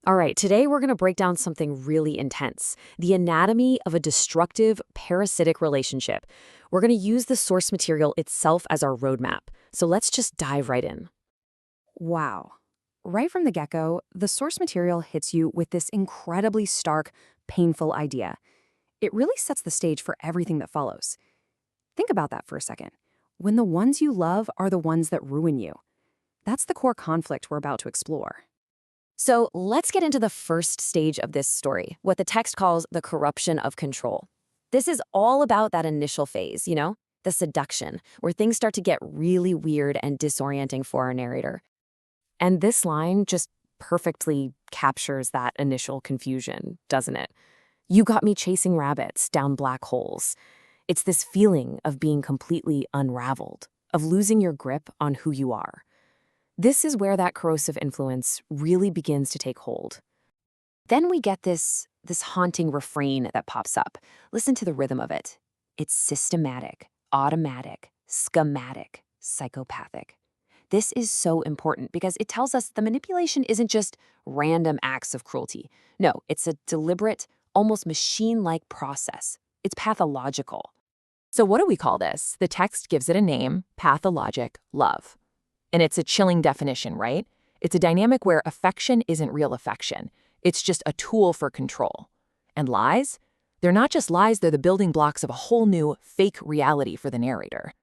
All right, today we're going to break down something really intense, the anatomy of a destructive parasitic relationship. We're going to use the source material itself as our roadmap. So let's just dive right in. Wow. Right from the get-go, the source material hits you with this incredibly stark, painful idea. It really sets the stage for everything that follows. Think about that for a second. When the ones you love are the ones that ruin you. That's the core conflict we're about to explore. So let's get into the first stage of this story, what the text calls the corruption of control. This is all about that initial phase, the seduction, where things start to get really weird and disorienting for our narrator. And this line just perfectly captures that initial confusion, doesn't it? You got me chasing rabbits down black holes. It's this feeling of being completely unraveled, of losing your grip on who you are. This is where that corrosive influence really begins to take hold. Then we get this haunting refrain that pops up. Listen to the rhythm of it. It's systematic, automatic, schematic, psychopathic. This is so important because it tells us the manipulation isn't just random acts of cruelty. No, it's a deliberate, almost machine-like process. It's pathological. So what do we call this? The text gives it a name, pathologic love. And it's a chilling definition, right? It's a dynamic where affection isn't real affection. It's just a tool for control. And lies? They're not just lies, they're the building blocks of a whole new fake reality for the narrator.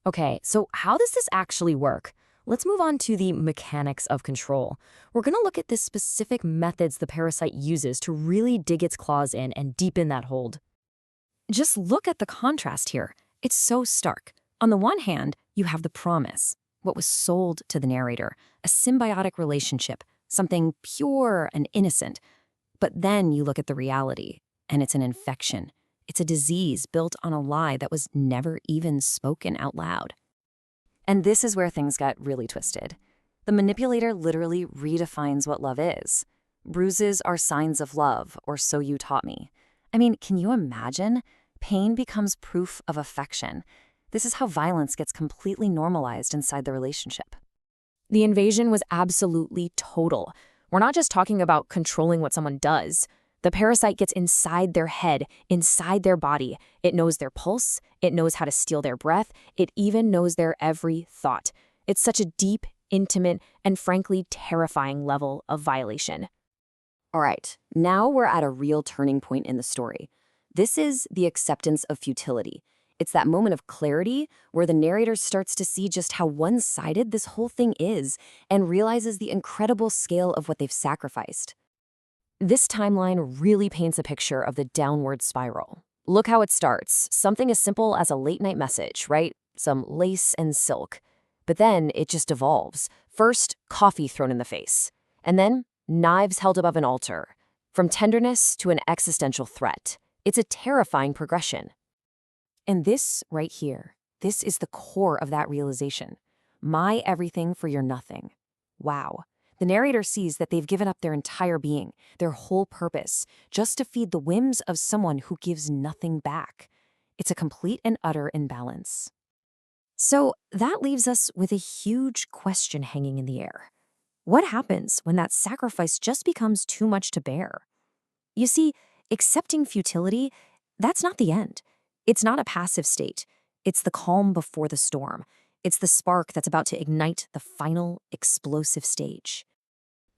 Okay, so how does this actually work? Let's move on to the mechanics of control. We're going to look at the specific methods the parasite uses to really dig its claws in and deepen that hold. Just look at the contrast here. It's so stark. On the one hand, you have the promise, what was sold to the narrator, a symbiotic relationship, something pure and innocent. But then you look at the reality, and it's an infection. It's a disease built on a lie that was never even spoken out loud. And this is where things got really twisted. The manipulator literally redefines what love is. Bruises are signs of love, or so you taught me. I mean, can you imagine? Pain becomes proof of affection. This is how violence gets completely normalized inside the relationship. The invasion was absolutely total. We're not just talking about controlling what someone does. The parasite gets inside their head, inside their body. It knows their pulse. It knows how to steal their breath. It even knows their every thought. It's such a deep, intimate, and frankly terrifying level of violation. All right, now we're at a real turning point in the story. This is the acceptance of futility. It's that moment of clarity where the narrator starts to see just how one-sided this whole thing is and realizes the incredible scale of what they've sacrificed. This timeline really paints a picture of the downward spiral. Look how it starts. Something as simple as a late-night message, right? Some lace and silk. But then it just evolves. First, coffee thrown in the face. And then, knives held above an altar. From tenderness to an existential threat. It's a terrifying progression. And this right here, this is the core of that realization. My everything for your nothing. Wow. The narrator sees that they've given up their entire being, their whole purpose, just to feed the whims of someone who gives nothing back. It's a complete and utter imbalance. So that leaves us with a huge question hanging in the air. What happens when that sacrifice just becomes too much to bear? You see, accepting futility, that's not the end. It's not a passive state. It's the calm before the storm. It's the spark that's about to ignite the final explosive stage.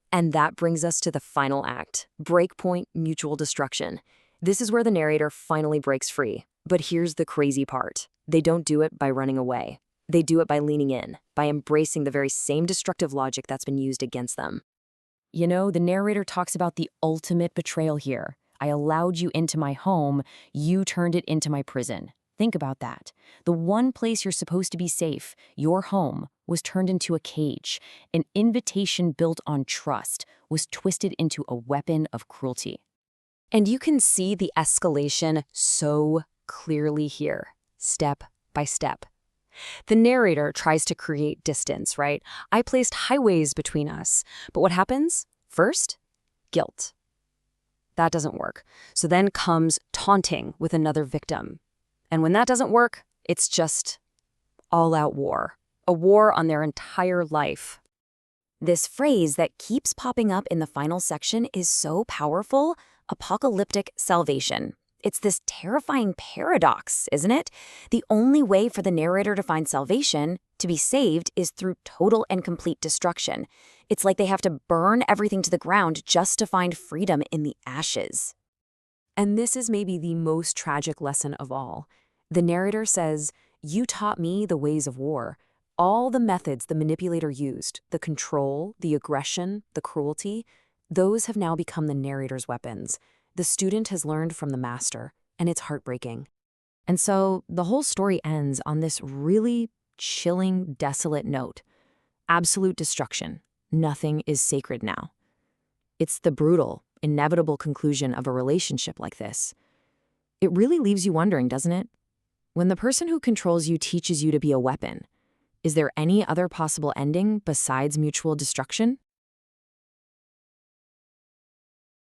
And that brings us to the final act, breakpoint mutual destruction. This is where the narrator finally breaks free. But here's the crazy part. They don't do it by running away. They do it by leaning in, by embracing the very same destructive logic that's been used against them. You know, the narrator talks about the ultimate betrayal here. I allowed you into my home, you turned it into my prison. Think about that. The one place you're supposed to be safe, your home, was turned into a cage. An invitation built on trust was twisted into a weapon of cruelty. And you can see the escalation so clearly here, step by step. The narrator tries to create distance, right? I placed highways between us. But what happens? First, guilt. That doesn't work. So then comes taunting with another victim. And when that doesn't work, it's just all-out war. A war on their entire life. This phrase that keeps popping up in the final section is so powerful: apocalyptic salvation. It's this terrifying paradox, isn't it? The only way for the narrator to find salvation, to be saved, is through total and complete destruction. It's like they have to burn everything to the ground just to find freedom in the ashes. And this is maybe the most tragic lesson of all. The narrator says, "You taught me the ways of war." All the methods the manipulator used, the control, the aggression, the cruelty, those have now become the narrator's weapons. The student has learned from the master, and it's heartbreaking. And so the whole story ends on this really chilling, desolate note. Absolute destruction. Nothing is sacred now. It's the brutal, inevitable conclusion of a relationship like this. It really leaves you wondering, doesn't it? When the person who controls you teaches you to be a weapon, is there any other possible ending besides mutual destruction?